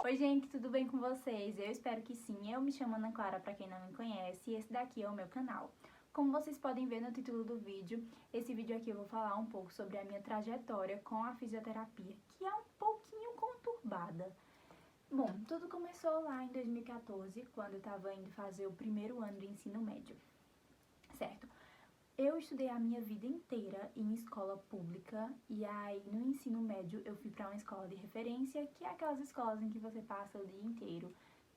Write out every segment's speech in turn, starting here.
Oi gente, tudo bem com vocês? Eu espero que sim. Eu me chamo Ana Clara, pra quem não me conhece, e esse daqui é o meu canal. Como vocês podem ver no título do vídeo, esse vídeo aqui eu vou falar um pouco sobre a minha trajetória com a fisioterapia, que é um pouquinho conturbada. Bom, tudo começou lá em 2014, quando eu estava indo fazer o primeiro ano do ensino médio, certo? Eu estudei a minha vida inteira em escola pública e aí no ensino médio eu fui para uma escola de referência, que é aquelas escolas em que você passa o dia inteiro,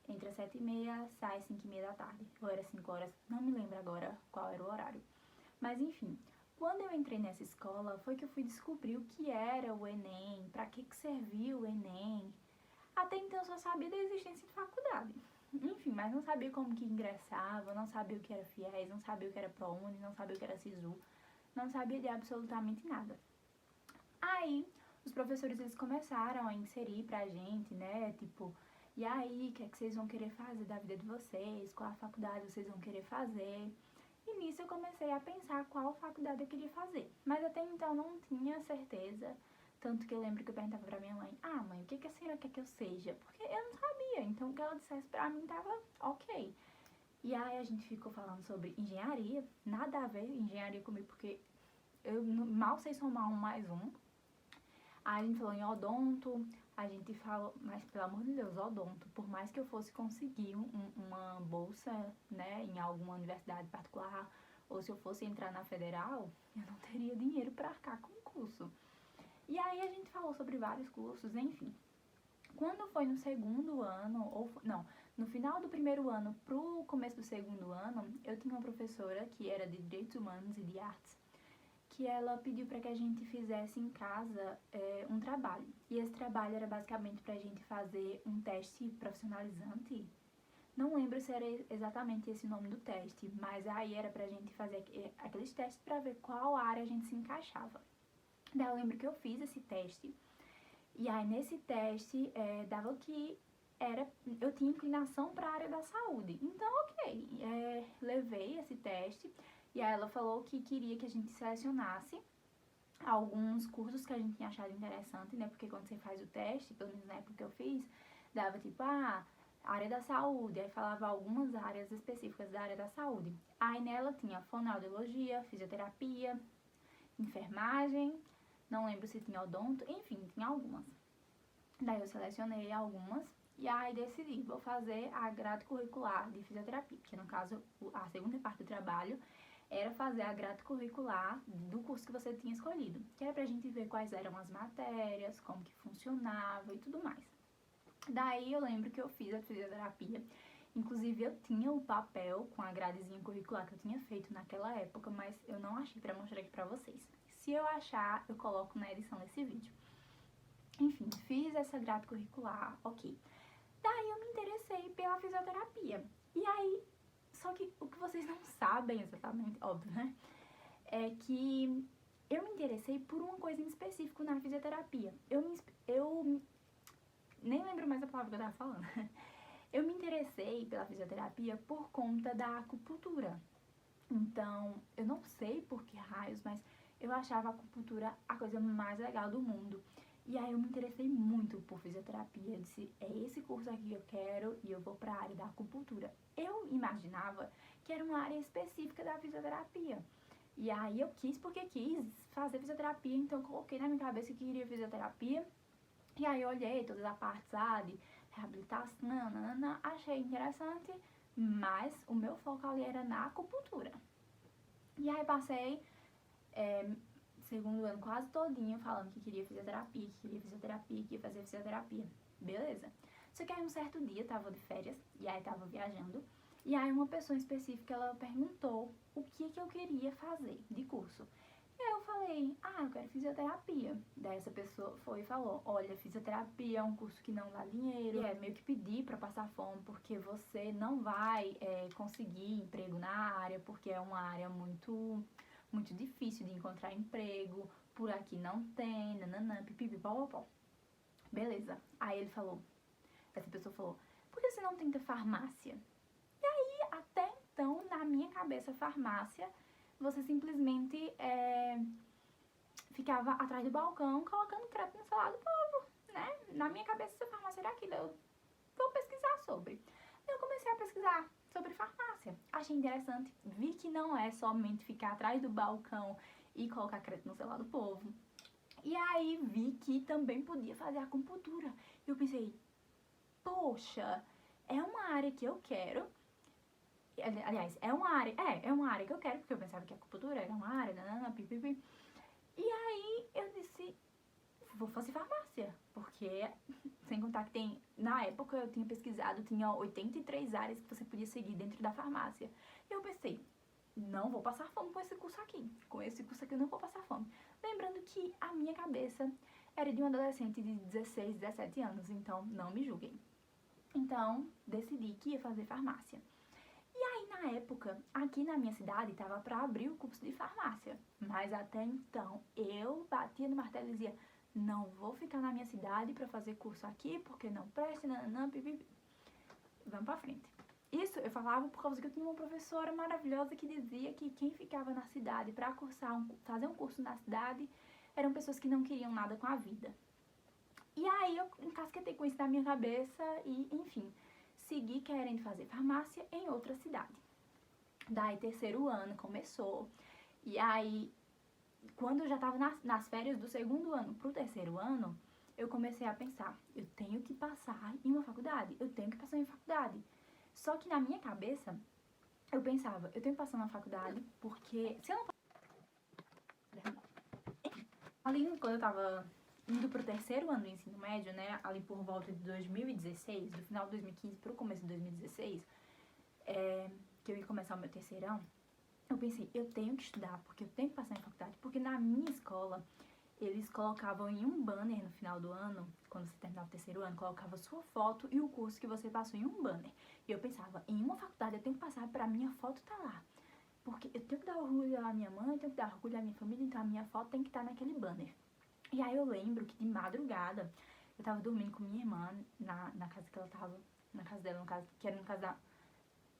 entre as 7h30, sai às 5h30 da tarde, ou era 5 horas, não me lembro agora qual era o horário. Mas enfim, quando eu entrei nessa escola foi que eu fui descobrir o que era o Enem, para que servia o Enem. Até então eu só sabia da existência de faculdade. Enfim, mas não sabia como que ingressava, não sabia o que era FIES, não sabia o que era ProUni, não sabia o que era SISU, não sabia de absolutamente nada. Aí, os professores eles começaram a inserir pra gente, né, tipo, e aí, o que é que vocês vão querer fazer da vida de vocês, qual a faculdade vocês vão querer fazer? E nisso eu comecei a pensar qual faculdade eu queria fazer, mas até então não tinha certeza. Tanto que eu lembro que eu perguntava pra minha mãe, mãe, o que a senhora quer que eu seja? Porque eu não sabia, então o que ela dissesse pra mim tava ok. E aí a gente ficou falando sobre engenharia, nada a ver engenharia comigo, porque eu mal sei somar um mais um. Aí a gente falou em odonto, a gente falou, mas pelo amor de Deus, odonto, por mais que eu fosse conseguir uma bolsa, né, em alguma universidade particular, ou se eu fosse entrar na federal, eu não teria dinheiro pra arcar com o curso. E aí a gente falou sobre vários cursos, enfim. Quando foi no segundo ano, no final do primeiro ano pro começo do segundo ano, eu tinha uma professora que era de Direitos Humanos e de Artes, que ela pediu para que a gente fizesse em casa um trabalho. E esse trabalho era basicamente pra gente fazer um teste profissionalizante. Não lembro se era exatamente esse o nome do teste, mas aí era pra gente fazer aqueles testes pra ver qual área a gente se encaixava. Daí eu lembro que eu fiz esse teste, e aí nesse teste dava que eu tinha inclinação para a área da saúde. Então, ok, levei esse teste, e aí ela falou que queria que a gente selecionasse alguns cursos que a gente tinha achado interessante, né? Porque quando você faz o teste, pelo menos na época que eu fiz, dava tipo, área da saúde, aí falava algumas áreas específicas da área da saúde. Aí nela tinha fonoaudiologia, fisioterapia, enfermagem, não lembro se tinha odonto, enfim, tinha algumas. Daí eu selecionei algumas e aí decidi, vou fazer a grade curricular de fisioterapia, que no caso, a segunda parte do trabalho era fazer a grade curricular do curso que você tinha escolhido, que era pra gente ver quais eram as matérias, como que funcionava e tudo mais. Daí eu lembro que eu fiz a fisioterapia, inclusive eu tinha o papel com a gradezinha curricular que eu tinha feito naquela época, mas eu não achei pra mostrar aqui pra vocês. Se eu achar, eu coloco na edição desse vídeo. Enfim, fiz essa grade curricular, ok. Daí eu me interessei pela fisioterapia. E aí, só que o que vocês não sabem exatamente, óbvio, né? É que eu me interessei por uma coisa em específico na fisioterapia. Eu nem lembro mais a palavra que eu tava falando. Eu me interessei pela fisioterapia por conta da acupuntura. Então, eu não sei por que raios, mas eu achava a acupuntura a coisa mais legal do mundo. E aí eu me interessei muito por fisioterapia. Eu disse, é esse curso aqui que eu quero e eu vou pra área da acupuntura. Eu imaginava que era uma área específica da fisioterapia. E aí eu quis porque quis fazer fisioterapia, então eu coloquei na minha cabeça que queria fisioterapia. E aí eu olhei todas as partes de reabilitação, achei interessante, mas o meu foco ali era na acupuntura. E aí passei segundo ano quase todinho falando que queria fisioterapia, que ia fazer fisioterapia. Beleza. Só que aí um certo dia eu tava de férias, e aí tava viajando, e aí uma pessoa em específico, ela perguntou o que eu queria fazer de curso. E aí eu falei, eu quero fisioterapia. Daí essa pessoa foi e falou, olha, fisioterapia é um curso que não dá dinheiro, é meio que pedir pra passar fome, porque você não vai conseguir emprego na área, porque é uma área muito difícil de encontrar emprego, por aqui não tem, pipipipopopó. Beleza. Aí essa pessoa falou, por que você não tenta farmácia? E aí, até então, na minha cabeça, farmácia, você simplesmente ficava atrás do balcão, colocando crepe no celular do povo, né? Na minha cabeça, essa farmácia era aquilo. Eu sobre. Eu comecei a pesquisar sobre farmácia. Achei interessante, vi que não é somente ficar atrás do balcão e colocar crédito no celular do povo. E aí vi que também podia fazer acupuntura. E eu pensei, poxa, é uma área que eu quero. Aliás, é uma área que eu quero, porque eu pensava que a acupuntura era uma área, nanana, pipipi. E aí eu disse, vou fazer farmácia, porque sem contar que tem, na época eu tinha pesquisado, tinha 83 áreas que você podia seguir dentro da farmácia. E eu pensei, não vou passar fome com esse curso aqui, eu não vou passar fome. Lembrando que a minha cabeça era de um adolescente de 16, 17 anos, então não me julguem. Então, decidi que ia fazer farmácia. E aí, na época, aqui na minha cidade, estava para abrir o curso de farmácia. Mas até então, eu batia no martelo e dizia, não vou ficar na minha cidade para fazer curso aqui, porque não presta, nananã, pipipi. Vamos pra frente. Isso eu falava por causa que eu tinha uma professora maravilhosa que dizia que quem ficava na cidade para fazer um curso na cidade eram pessoas que não queriam nada com a vida. E aí eu encasquetei com isso na minha cabeça e, enfim, segui querendo fazer farmácia em outra cidade. Daí terceiro ano começou, e aí quando eu já estava nas férias do segundo ano pro terceiro ano, eu comecei a pensar, eu tenho que passar em uma faculdade, Só que na minha cabeça, eu pensava, eu tenho que passar na faculdade, porque se eu não... Ali quando eu tava indo pro terceiro ano do ensino médio, né, ali por volta de 2016, do final de 2015 pro começo de 2016, que eu ia começar o meu terceirão, eu pensei, eu tenho que estudar, porque eu tenho que passar em faculdade, porque na minha escola, eles colocavam em um banner no final do ano, quando você terminava o terceiro ano, colocava sua foto e o curso que você passou em um banner. E eu pensava, em uma faculdade eu tenho que passar pra minha foto tá lá. Porque eu tenho que dar orgulho à minha mãe, eu tenho que dar orgulho à minha família, então a minha foto tem que estar naquele banner. E aí eu lembro que de madrugada, eu tava dormindo com minha irmã na casa que ela tava, na casa dela, no caso, que era no caso da...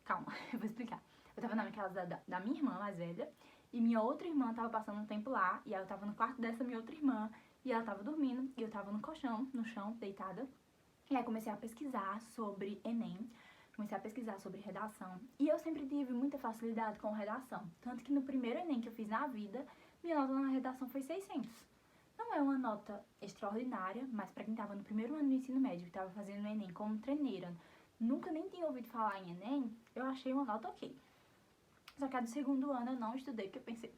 Calma, eu vou explicar. Eu tava na casa da minha irmã mais velha, e minha outra irmã tava passando um tempo lá, e aí eu tava no quarto dessa minha outra irmã, e ela tava dormindo, e eu tava no colchão, no chão, deitada. E aí comecei a pesquisar sobre Enem, comecei a pesquisar sobre redação, e eu sempre tive muita facilidade com redação. Tanto que no primeiro Enem que eu fiz na vida, minha nota na redação foi 600. Não é uma nota extraordinária, mas pra quem tava no primeiro ano do ensino médio, que tava fazendo o Enem como treineira, nunca nem tinha ouvido falar em Enem, eu achei uma nota ok. Só que a do segundo ano eu não estudei, porque eu pensei,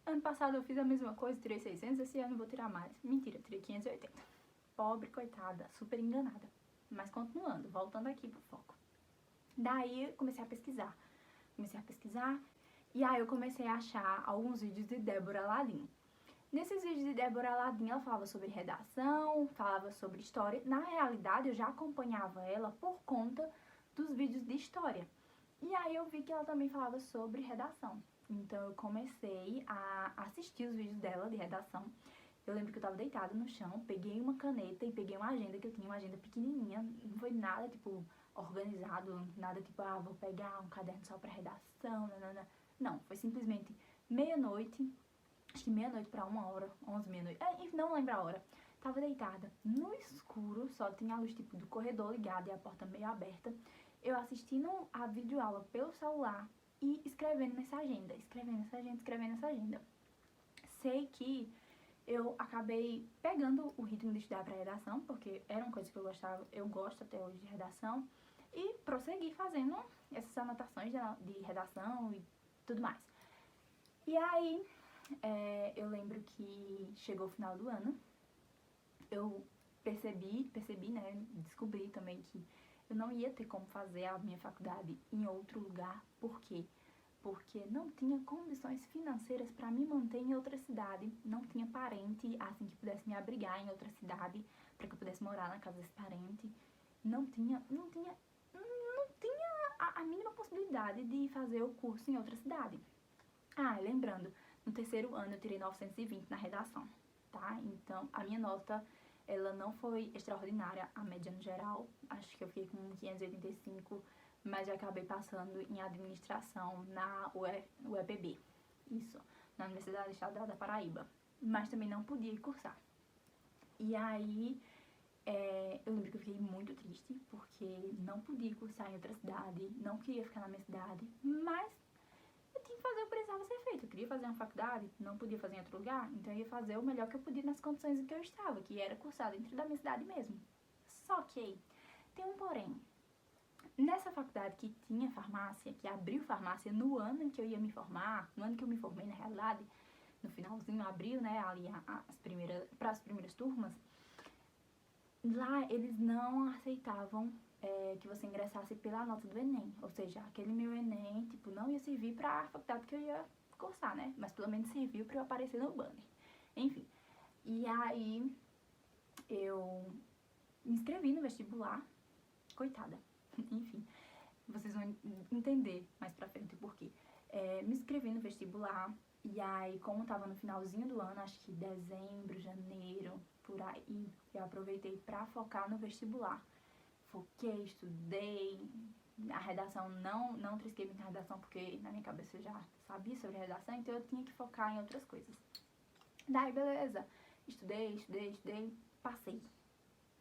ano passado eu fiz a mesma coisa, tirei 600, esse ano eu vou tirar mais. Mentira, tirei 580. Pobre, coitada, super enganada. Mas continuando, voltando aqui pro foco. Daí eu comecei a pesquisar, e aí eu comecei a achar alguns vídeos de Débora Lalim. Nesses vídeos de Débora Lalim, ela falava sobre redação, falava sobre história. Na realidade, eu já acompanhava ela por conta dos vídeos de história. E aí eu vi que ela também falava sobre redação. Então eu comecei a assistir os vídeos dela de redação. Eu lembro que eu tava deitada no chão, peguei uma caneta e peguei uma agenda, que eu tinha uma agenda pequenininha. Não foi nada, tipo, organizado, nada tipo, vou pegar um caderno só pra redação, nanana. Não, foi simplesmente meia-noite, acho que meia-noite pra 1h, 11, meia-noite, não lembro a hora. Tava deitada no escuro, só tinha a luz tipo do corredor ligada e a porta meio aberta. Eu assistindo a videoaula pelo celular e escrevendo nessa agenda. Sei que eu acabei pegando o ritmo de estudar para redação, porque era uma coisa que eu gostava, eu gosto até hoje de redação, e prossegui fazendo essas anotações de redação e tudo mais. E aí, eu lembro que chegou o final do ano, eu percebi, né, descobri também que eu não ia ter como fazer a minha faculdade em outro lugar. Por quê? Porque não tinha condições financeiras para me manter em outra cidade, não tinha parente assim que pudesse me abrigar em outra cidade para que eu pudesse morar na casa desse parente. Não tinha a mínima possibilidade de fazer o curso em outra cidade. Lembrando, no terceiro ano eu tirei 920 na redação, tá? Então a minha nota, ela não foi extraordinária, a média no geral, acho que eu fiquei com 585, mas eu acabei passando em administração na UEPB, isso, na Universidade Estadual da Paraíba, mas também não podia cursar. E aí eu lembro que eu fiquei muito triste, porque não podia cursar em outra cidade, não queria ficar na minha cidade, mas eu tinha que fazer o que precisava ser feito. Eu queria fazer uma faculdade, não podia fazer em outro lugar, então eu ia fazer o melhor que eu podia nas condições em que eu estava, que era cursar dentro da minha cidade mesmo. Só que tem um porém. Nessa faculdade que tinha farmácia, que abriu farmácia no ano em que eu ia me formar, no ano que eu me formei na realidade, no finalzinho abriu, né, ali para as primeiras turmas, lá eles não aceitavam que você ingressasse pela nota do Enem. Ou seja, aquele meu Enem, tipo, não ia servir pra faculdade que eu ia cursar, né? Mas pelo menos serviu pra eu aparecer no banner. Enfim. E aí, eu me inscrevi no vestibular. Coitada. Enfim. Vocês vão entender mais pra frente o porquê. Me inscrevi no vestibular. E aí, como tava no finalzinho do ano, acho que dezembro, janeiro, por aí, eu aproveitei pra focar no vestibular. Foquei, estudei, a redação não trisquei muita redação, porque na minha cabeça eu já sabia sobre redação, então eu tinha que focar em outras coisas. Daí, beleza, estudei, passei.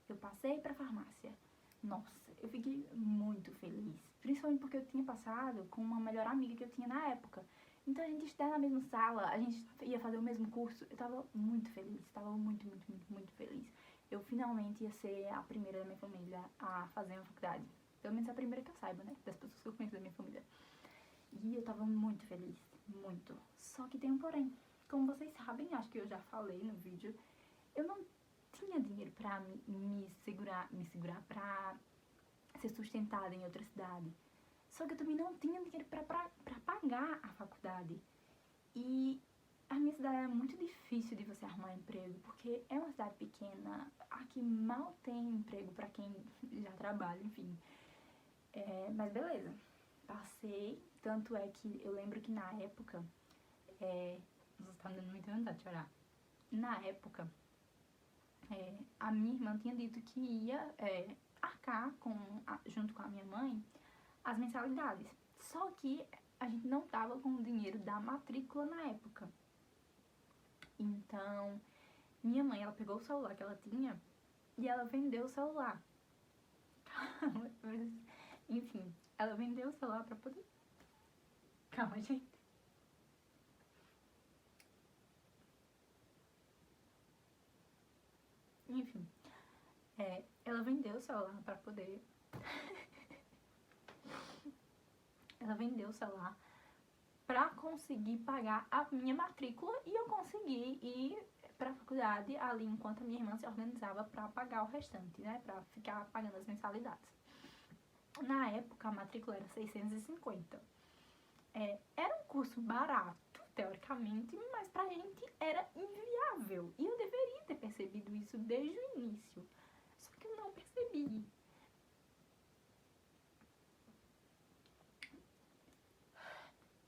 Eu passei pra farmácia. Nossa, eu fiquei muito feliz, principalmente porque eu tinha passado com uma melhor amiga que eu tinha na época. Então a gente estava na mesma sala, a gente ia fazer o mesmo curso, eu tava muito feliz, tava muito feliz. Eu finalmente ia ser a primeira da minha família a fazer uma faculdade. Pelo menos a primeira que eu saiba, né? Das pessoas que eu conheço da minha família. E eu tava muito feliz, muito. Só que tem um porém. Como vocês sabem, acho que eu já falei no vídeo, eu não tinha dinheiro pra me segurar pra ser sustentada em outra cidade. Só que eu também não tinha dinheiro pra pagar a faculdade. E a minha cidade é muito difícil de você arrumar emprego, porque é uma cidade pequena, aqui mal tem emprego pra quem já trabalha, enfim. Mas beleza, passei, tanto é que eu lembro que na época, nossa, tá me dando muita vontade de chorar. Na época, a minha irmã tinha dito que ia arcar junto com a minha mãe as mensalidades. Só que a gente não tava com o dinheiro da matrícula na época. Então, minha mãe, ela pegou o celular que ela tinha e ela vendeu o celular. Enfim, ela vendeu o celular pra poder... Calma, gente. Enfim, ela vendeu o celular pra poder... ela vendeu o celular pra conseguir pagar a minha matrícula e eu consegui ir pra faculdade ali enquanto a minha irmã se organizava pra pagar o restante, né? Pra ficar pagando as mensalidades. Na época, a matrícula era 650. Era um curso barato, teoricamente, mas pra gente era inviável. E eu deveria ter percebido isso desde o início. Só que eu não percebi.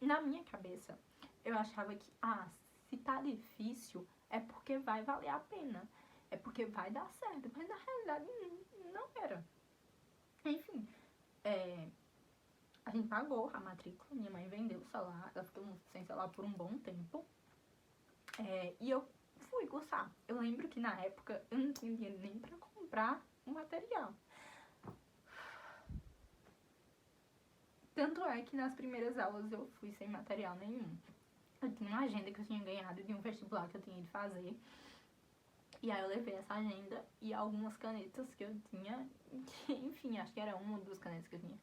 Na minha cabeça, eu achava que, se tá difícil, é porque vai valer a pena. É porque vai dar certo. Mas na realidade, não era. Enfim, a gente pagou a matrícula, minha mãe vendeu o celular, ela ficou sem celular por um bom tempo. E eu fui cursar. Eu lembro que na época eu não tinha dinheiro nem pra comprar o material. Tanto é que nas primeiras aulas eu fui sem material nenhum. Eu tinha uma agenda que eu tinha ganhado de um vestibular que eu tinha de fazer. E aí eu levei essa agenda e algumas canetas que eu tinha. Enfim, acho que era uma ou duas canetas que eu tinha.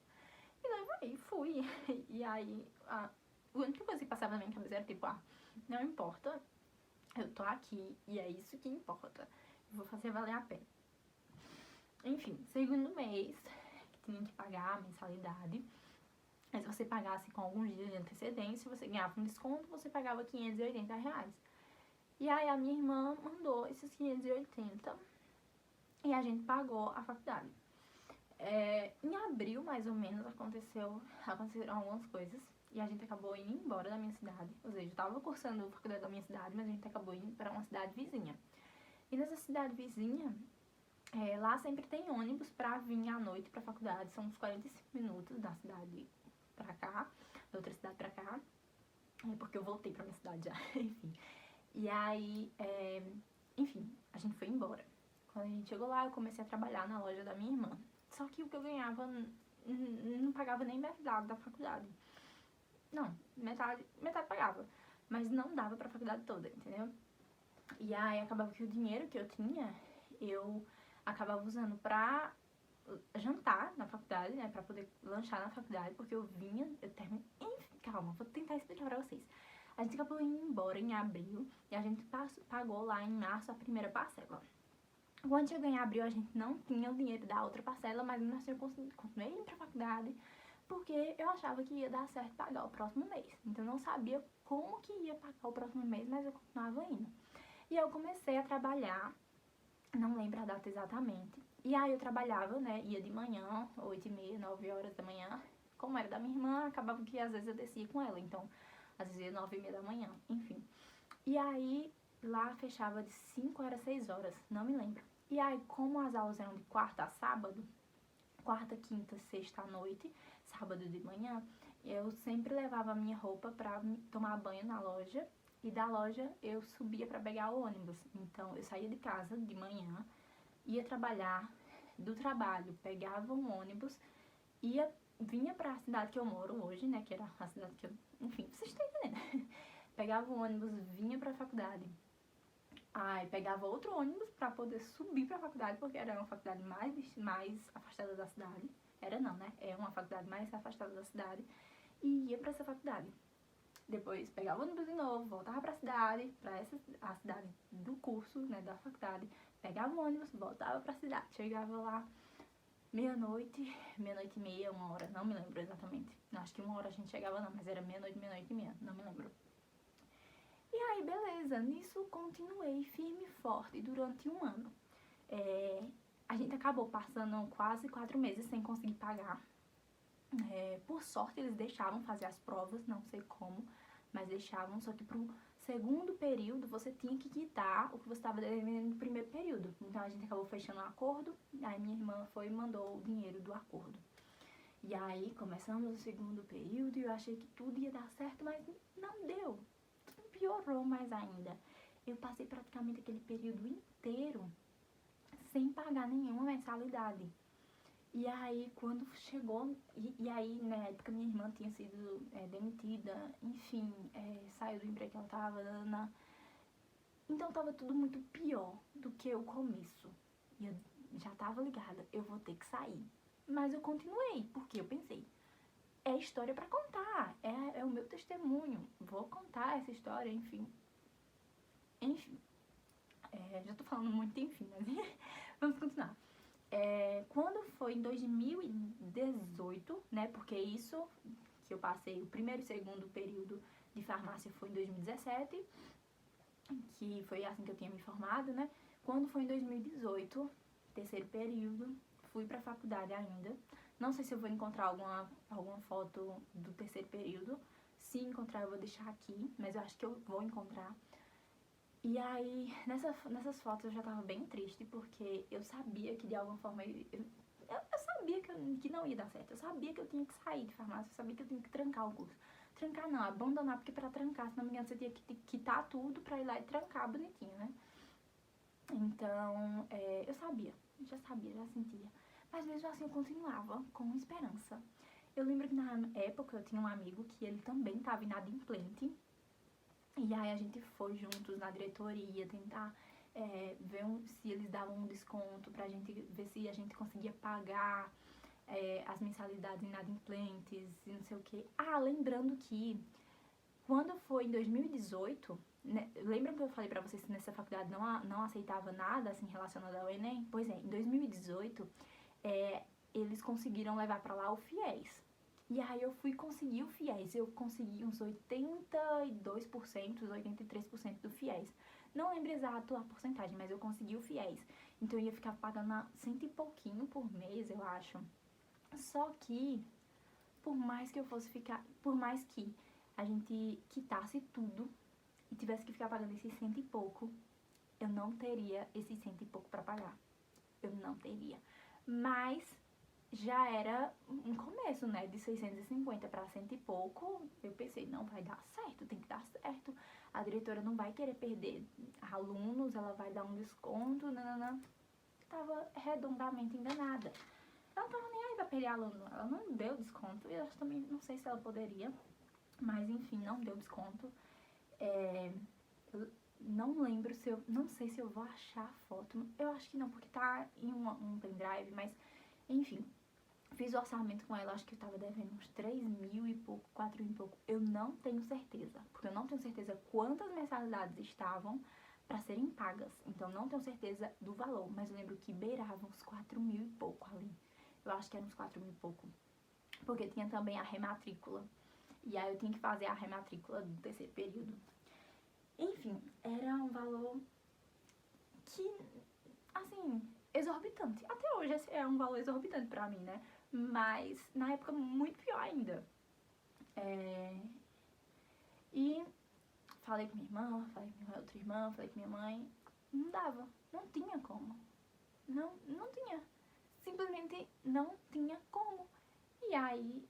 E levei, fui. E aí, a única coisa que passava na minha cabeça era tipo, não importa, eu tô aqui e é isso que importa. Eu vou fazer valer a pena. Enfim, segundo mês, tinha que pagar a mensalidade. Mas se você pagasse com alguns dias de antecedência, você ganhava um desconto, você pagava R$580. E aí a minha irmã mandou esses 580 e a gente pagou a faculdade. Em abril, mais ou menos, aconteceram algumas coisas e a gente acabou indo embora da minha cidade. Ou seja, eu tava cursando a faculdade da minha cidade, mas a gente acabou indo para uma cidade vizinha. E nessa cidade vizinha, lá sempre tem ônibus pra vir à noite pra faculdade. São uns 45 minutos da cidade pra cá, da outra cidade pra cá. Porque eu voltei pra minha cidade já, enfim. E aí, enfim, a gente foi embora. Quando a gente chegou lá, eu comecei a trabalhar na loja da minha irmã. Só que o que eu ganhava não pagava nem metade da faculdade. Não, metade pagava, mas não dava pra faculdade toda, entendeu? E aí acabava que o dinheiro que eu tinha, eu acabava usando pra jantar na faculdade, né, pra poder lanchar na faculdade, porque eu terminei, enfim, calma, vou tentar explicar pra vocês. A gente acabou indo embora em abril e a gente pagou lá em março a primeira parcela. Quando chegou em abril, a gente não tinha o dinheiro da outra parcela, mas ainda assim eu continuei indo pra faculdade, porque eu achava que ia dar certo pagar o próximo mês. Então eu não sabia como que ia pagar o próximo mês, mas eu continuava indo. E eu comecei a trabalhar, não lembro a data exatamente. E aí eu trabalhava, né, ia de manhã, 8h30, 9 horas da manhã. Como era da minha irmã, acabava que às vezes eu descia com ela, então às vezes ia 9h30 da manhã, enfim. E aí lá fechava de 5 horas, 6 horas, não me lembro. E aí, como as aulas eram de quarta a sábado, quarta, quinta, sexta à noite, sábado de manhã, eu sempre levava a minha roupa pra tomar banho na loja. E da loja eu subia pra pegar o ônibus. Então eu saía de casa de manhã, ia trabalhar, do trabalho pegava um ônibus, vinha pra cidade que eu moro hoje, né, que era a cidade que eu... Enfim, vocês estão entendendo. Pegava o ônibus, vinha pra faculdade. Aí pegava outro ônibus pra poder subir pra faculdade, porque era uma faculdade mais afastada da cidade. Era não, né? É uma faculdade mais afastada da cidade. E ia pra essa faculdade. Depois pegava o ônibus de novo, voltava pra cidade, a cidade do curso, né, da faculdade. Pegava o ônibus, voltava pra cidade. Chegava lá meia-noite, meia-noite e meia, 1h, não me lembro exatamente. Acho que 1h a gente chegava não, mas era meia-noite, meia-noite e meia, não me lembro. E aí, beleza, nisso continuei firme e forte durante um ano. A gente acabou passando quase 4 meses sem conseguir pagar. Por sorte, eles deixavam fazer as provas, não sei como, mas deixavam, só que pro segundo período você tinha que quitar o que você estava devendo no primeiro período. Então a gente acabou fechando um acordo, aí minha irmã foi e mandou o dinheiro do acordo. E aí começamos o segundo período e eu achei que tudo ia dar certo, mas não deu. Tudo piorou mais ainda. Eu passei praticamente aquele período inteiro sem pagar nenhuma mensalidade. E aí, quando chegou, e aí, na época, minha irmã tinha sido demitida, enfim, saiu do emprego que ela tava, então tava tudo muito pior do que o começo. E eu já tava ligada, eu vou ter que sair. Mas eu continuei, porque eu pensei, é história pra contar, é o meu testemunho, vou contar essa história, enfim. Já tô falando muito enfim, mas vamos continuar. Quando foi em 2018, né, porque isso que eu passei, o primeiro e segundo período de farmácia foi em 2017, que foi assim que eu tinha me formado, né, quando foi em 2018, terceiro período, fui pra faculdade ainda, não sei se eu vou encontrar alguma foto do terceiro período, se encontrar eu vou deixar aqui, mas eu acho que eu vou encontrar. E aí, nessas fotos eu já tava bem triste, porque eu sabia que de alguma forma, eu sabia que não ia dar certo, eu sabia que eu tinha que sair de farmácia, eu sabia que eu tinha que trancar o curso. Trancar não, abandonar, porque pra trancar, se não me engano, você tinha que quitar tudo pra ir lá e trancar bonitinho, né? Então, eu sabia, já sentia. Mas mesmo assim eu continuava com esperança. Eu lembro que na época eu tinha um amigo que ele também tava inadimplente. E aí a gente foi juntos na diretoria tentar ver se eles davam um desconto pra gente ver se a gente conseguia pagar as mensalidades inadimplentes e não sei o que. Lembrando que quando foi em 2018, né, lembram que eu falei pra vocês que nessa faculdade não aceitava nada assim relacionado ao Enem? Pois é, em 2018 eles conseguiram levar pra lá o FIES. E aí eu fui conseguir o FIES, eu consegui uns 82%, 83% do FIES. Não lembro exato a porcentagem, mas eu consegui o FIES. Então eu ia ficar pagando cento e pouquinho por mês, eu acho. Só que, por mais que a gente quitasse tudo e tivesse que ficar pagando esses cento e pouco, eu não teria esses cento e pouco pra pagar. Eu não teria. Mas já era um começo, né, de 650 para cento e pouco, eu pensei, não vai dar certo, tem que dar certo, a diretora não vai querer perder alunos, ela vai dar um desconto, nananã. tava redondamente enganada. Ela não tava nem aí pra perder aluno, ela não deu desconto, e eu também não sei se ela poderia, mas enfim, não deu desconto. Eu não lembro se eu, não sei se eu vou achar a foto, eu acho que não, porque tá em um pendrive, mas enfim. Fiz o orçamento com ela, acho que eu tava devendo uns 3.000 e pouco, 4.000 e pouco. Eu não tenho certeza, porque eu não tenho certeza quantas mensalidades estavam para serem pagas. Então, não tenho certeza do valor, mas eu lembro que beirava uns 4.000 e pouco ali. Eu acho que era uns 4.000 e pouco, porque tinha também a rematrícula. E aí eu tinha que fazer a rematrícula do terceiro período. Enfim, era um valor que, assim, exorbitante. Até hoje esse é um valor exorbitante pra mim, né? Mas na época muito pior ainda. E falei com minha irmã, falei com minha outra irmã, falei com minha mãe. Não dava, não tinha como. Não tinha. Simplesmente não tinha como. E aí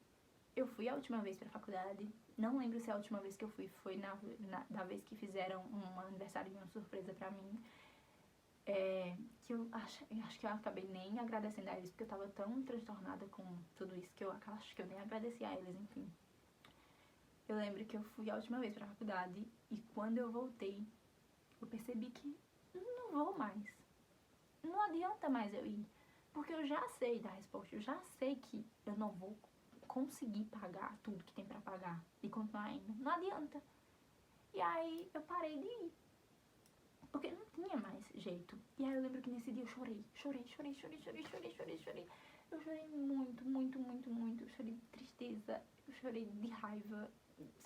eu fui a última vez pra faculdade. Não lembro se a última vez que eu fui foi da vez que fizeram um aniversário surpresa pra mim. Que eu acho que eu acabei nem agradecendo a eles, porque eu tava tão transtornada com tudo isso que eu acho que eu nem agradeci a eles, enfim. Eu lembro que eu fui a última vez pra faculdade e quando eu voltei, eu percebi que não vou mais. Não adianta mais eu ir, porque eu já sei da resposta, eu já sei que eu não vou conseguir pagar tudo que tem pra pagar e continuar indo. Não adianta. E aí eu parei de ir. Porque não tinha mais jeito. E aí eu lembro que nesse dia eu chorei. Chorei. Eu chorei muito. Eu chorei de tristeza. Eu chorei de raiva.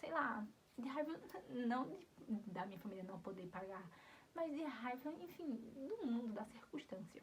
Sei lá. De raiva, não da minha família não poder pagar. Mas de raiva, enfim, do mundo, da circunstância.